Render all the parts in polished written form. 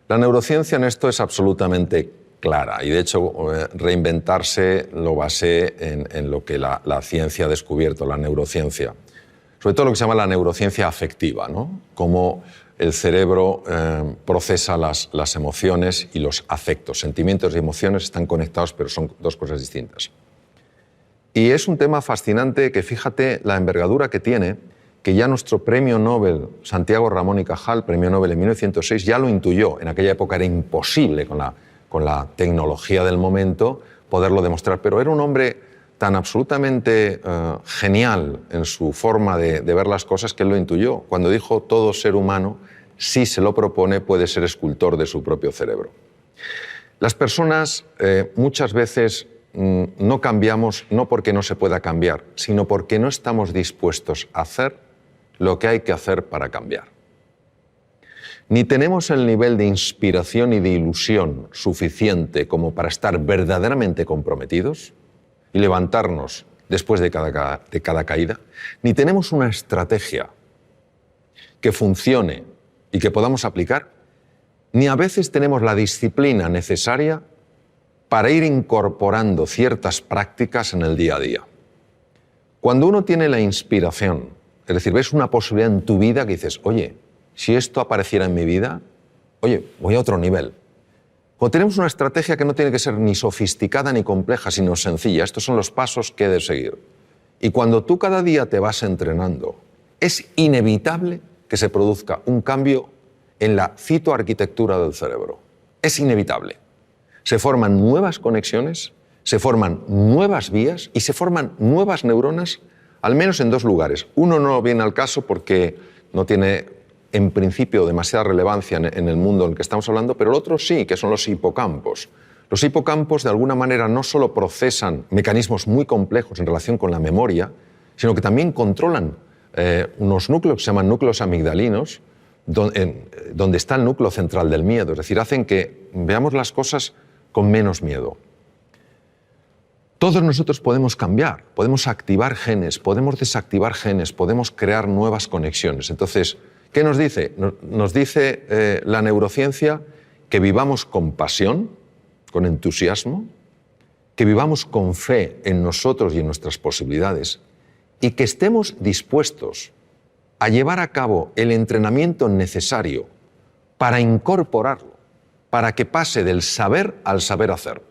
La neurociencia en esto es absolutamente clara y de hecho reinventarse lo basé en lo que la ciencia ha descubierto, la neurociencia. Sobre todo lo que se llama la neurociencia afectiva, ¿no? Cómo el cerebro procesa las emociones y los afectos. Sentimientos y emociones están conectados, pero son dos cosas distintas. Y es un tema fascinante que fíjate la envergadura que tiene, que ya nuestro premio Nobel, Santiago Ramón y Cajal, premio Nobel en 1906, ya lo intuyó. En aquella época era imposible con la tecnología del momento poderlo demostrar, pero era un hombre tan absolutamente genial en su forma de ver las cosas que él lo intuyó. Cuando dijo todo ser humano, si se lo propone, puede ser escultor de su propio cerebro. Las personas muchas veces no cambiamos no porque no se pueda cambiar, sino porque no estamos dispuestos a hacer lo que hay que hacer para cambiar. Ni tenemos el nivel de inspiración y de ilusión suficiente como para estar verdaderamente comprometidos y levantarnos después de cada caída, ni tenemos una estrategia que funcione y que podamos aplicar, ni a veces tenemos la disciplina necesaria para ir incorporando ciertas prácticas en el día a día. Cuando uno tiene la inspiración, es decir, ves una posibilidad en tu vida que dices, oye, si esto apareciera en mi vida, oye, voy a otro nivel. Cuando tenemos una estrategia que no tiene que ser ni sofisticada ni compleja, sino sencilla, estos son los pasos que he de seguir. Y cuando tú cada día te vas entrenando, es inevitable que se produzca un cambio en la citoarquitectura del cerebro. Es inevitable. Se forman nuevas conexiones, se forman nuevas vías y se forman nuevas neuronas, al menos en dos lugares. Uno no viene al caso porque no tiene, en principio, demasiada relevancia en el mundo en el que estamos hablando, pero el otro sí, que son los hipocampos. Los hipocampos, de alguna manera, no solo procesan mecanismos muy complejos en relación con la memoria, sino que también controlan unos núcleos que se llaman núcleos amigdalinos, donde está el núcleo central del miedo. Es decir, hacen que veamos las cosas con menos miedo. Todos nosotros podemos cambiar, podemos activar genes, podemos desactivar genes, podemos crear nuevas conexiones. Entonces, ¿qué nos dice? Nos dice la neurociencia que vivamos con pasión, con entusiasmo, que vivamos con fe en nosotros y en nuestras posibilidades y que estemos dispuestos a llevar a cabo el entrenamiento necesario para incorporarlo, para que pase del saber al saber hacer.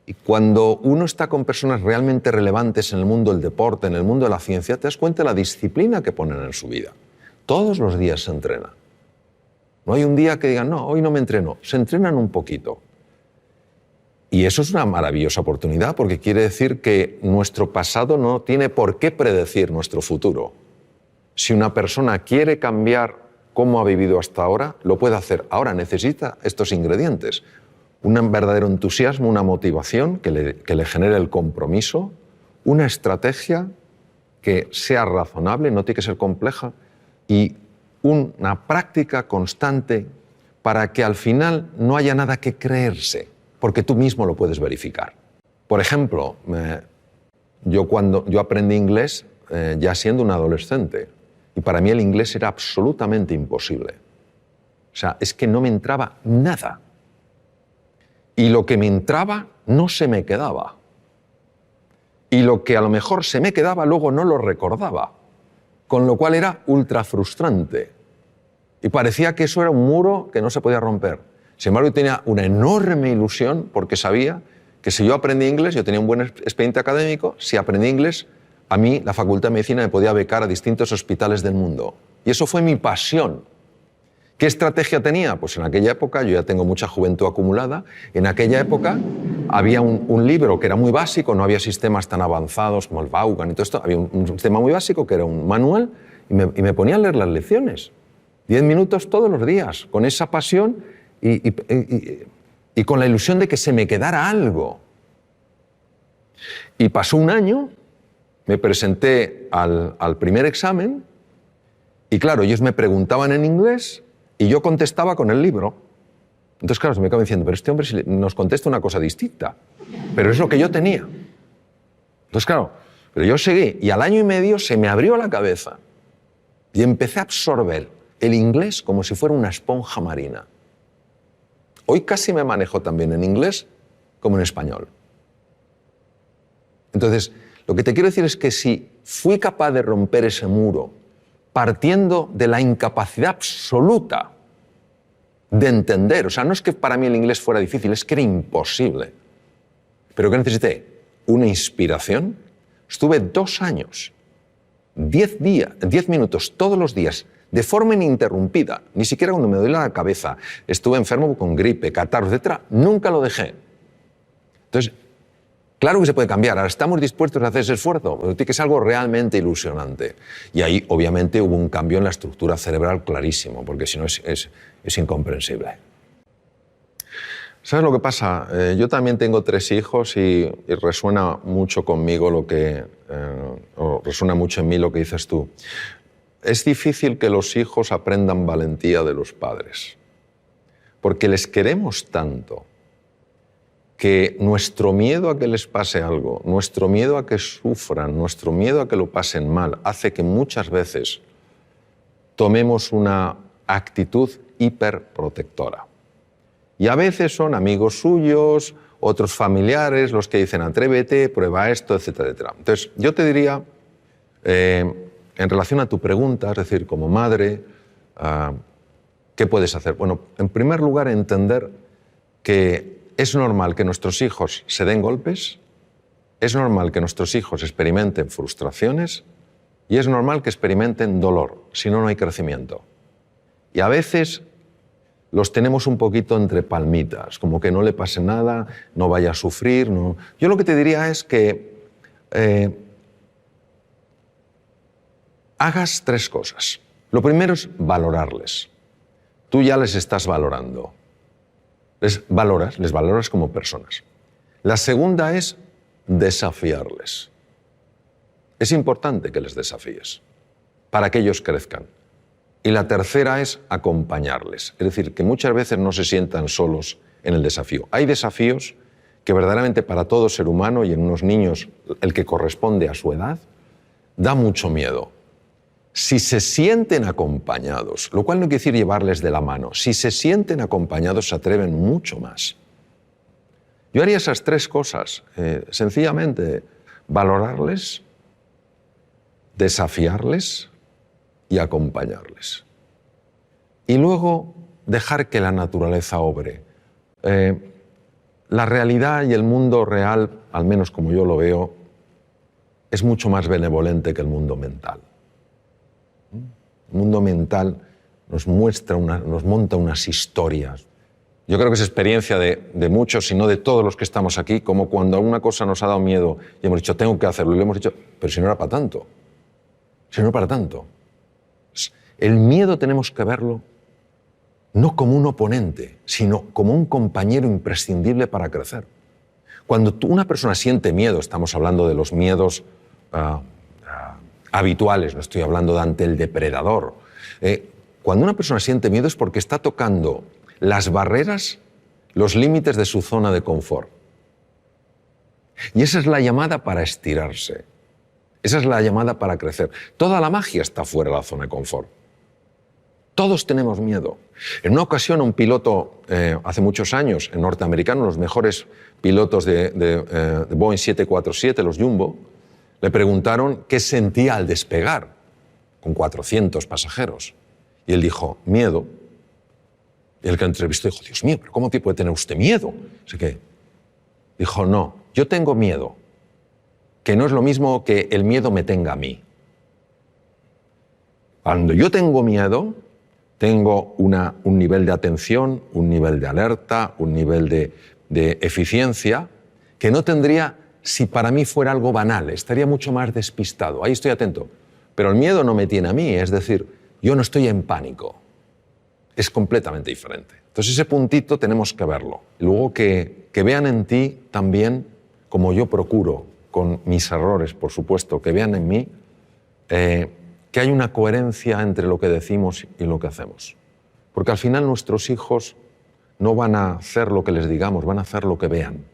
Y cuando uno está con personas realmente relevantes en el mundo del deporte, en el mundo de la ciencia, te das cuenta de la disciplina que ponen en su vida. Todos los días se entrena. No hay un día que digan, no, hoy no me entreno. Se entrenan un poquito. Y eso es una maravillosa oportunidad porque quiere decir que nuestro pasado no tiene por qué predecir nuestro futuro. Si una persona quiere cambiar cómo ha vivido hasta ahora, lo puede hacer. Ahora necesita estos ingredientes. Un verdadero entusiasmo, una motivación que le genere el compromiso, una estrategia que sea razonable, no tiene que ser compleja, y una práctica constante para que al final no haya nada que creerse, porque tú mismo lo puedes verificar. Por ejemplo, yo aprendí inglés ya siendo un adolescente, y para mí el inglés era absolutamente imposible. O sea, es que no me entraba nada. Y lo que me entraba no se me quedaba. Y lo que a lo mejor se me quedaba luego no lo recordaba. Con lo cual era ultra frustrante. Y parecía que eso era un muro que no se podía romper. Sin embargo, yo tenía una enorme ilusión porque sabía que si yo aprendí inglés, yo tenía un buen expediente académico, si aprendí inglés, a mí la Facultad de Medicina me podía becar a distintos hospitales del mundo. Y eso fue mi pasión. ¿Qué estrategia tenía? Pues en aquella época, yo ya tengo mucha juventud acumulada, en aquella época había un libro que era muy básico, no había sistemas tan avanzados como el Vaughan y todo esto, había un sistema muy básico que era un manual y me ponía a leer las lecciones. 10 minutos todos los días, con esa pasión y con la ilusión de que se me quedara algo. Y pasó un año, me presenté al primer examen y claro, ellos me preguntaban en inglés y yo contestaba con el libro. Entonces, claro, se me acaba diciendo, pero este hombre nos contesta una cosa distinta. Pero es lo que yo tenía. Entonces, claro, pero yo seguí y al año y medio se me abrió la cabeza y empecé a absorber el inglés como si fuera una esponja marina. Hoy casi me manejo también en inglés como en español. Entonces, lo que te quiero decir es que si fui capaz de romper ese muro partiendo de la incapacidad absoluta de entender, o sea, no es que para mí el inglés fuera difícil, es que era imposible, pero que necesité una inspiración. Estuve 2 años, 10 minutos todos los días, de forma ininterrumpida, ni siquiera cuando me duele la cabeza, estuve enfermo con gripe, catarro, etc., nunca lo dejé. Entonces, claro que se puede cambiar, ahora estamos dispuestos a hacer ese esfuerzo, pero tiene que ser algo realmente ilusionante. Y ahí, obviamente, hubo un cambio en la estructura cerebral clarísimo, porque si no es incomprensible. ¿Sabes lo que pasa? Yo también tengo 3 hijos y resuena mucho conmigo o resuena mucho en mí lo que dices tú. Es difícil que los hijos aprendan valentía de los padres, porque les queremos tanto que nuestro miedo a que les pase algo, nuestro miedo a que sufran, nuestro miedo a que lo pasen mal, hace que muchas veces tomemos una actitud hiperprotectora. Y a veces son amigos suyos, otros familiares, los que dicen atrévete, prueba esto, etcétera, etcétera. Entonces, yo te diría, en relación a tu pregunta, es decir, como madre, ¿qué puedes hacer? Bueno, en primer lugar, entender que es normal que nuestros hijos se den golpes, es normal que nuestros hijos experimenten frustraciones y es normal que experimenten dolor, si no, no hay crecimiento. Y a veces los tenemos un poquito entre palmitas, como que no le pase nada, no vaya a sufrir. No. Yo lo que te diría es que hagas 3 cosas. Lo primero es valorarles. Tú ya les estás valorando. Les valoras como personas. La segunda es desafiarles. Es importante que les desafíes para que ellos crezcan. Y la tercera es acompañarles. Es decir, que muchas veces no se sientan solos en el desafío. Hay desafíos que verdaderamente para todo ser humano y en unos niños el que corresponde a su edad, da mucho miedo. Si se sienten acompañados, lo cual no quiere decir llevarles de la mano, si se sienten acompañados se atreven mucho más. Yo haría esas 3 cosas, sencillamente valorarles, desafiarles y acompañarles. Y luego dejar que la naturaleza obre. La realidad y el mundo real, al menos como yo lo veo, es mucho más benevolente que el mundo mental. El mundo mental nos monta unas historias. Yo creo que es experiencia de muchos, si no de todos los que estamos aquí, como cuando una cosa nos ha dado miedo y hemos dicho, tengo que hacerlo, y le hemos dicho, pero si no era para tanto. Si no era para tanto. El miedo tenemos que verlo no como un oponente, sino como un compañero imprescindible para crecer. Cuando una persona siente miedo, estamos hablando de los miedos habituales, no estoy hablando de ante el depredador. Cuando una persona siente miedo es porque está tocando las barreras, los límites de su zona de confort. Y esa es la llamada para estirarse. Esa es la llamada para crecer. Toda la magia está fuera de la zona de confort. Todos tenemos miedo. En una ocasión, un piloto, hace muchos años, en norteamericano, los mejores pilotos de Boeing 747, los Jumbo, le preguntaron qué sentía al despegar con 400 pasajeros. Y él dijo, miedo. Y el que entrevistó dijo, Dios mío, ¿pero cómo puede tener usted miedo? Así que dijo, no, yo tengo miedo, que no es lo mismo que el miedo me tenga a mí. Cuando yo tengo miedo, tengo un nivel de atención, un nivel de alerta, un nivel de eficiencia que no tendría si para mí fuera algo banal, estaría mucho más despistado. Ahí estoy atento. Pero el miedo no me tiene a mí, es decir, yo no estoy en pánico. Es completamente diferente. Entonces ese puntito tenemos que verlo. Y luego que vean en ti también, como yo procuro, con mis errores, por supuesto, que vean en mí que hay una coherencia entre lo que decimos y lo que hacemos. Porque al final nuestros hijos no van a hacer lo que les digamos, van a hacer lo que vean.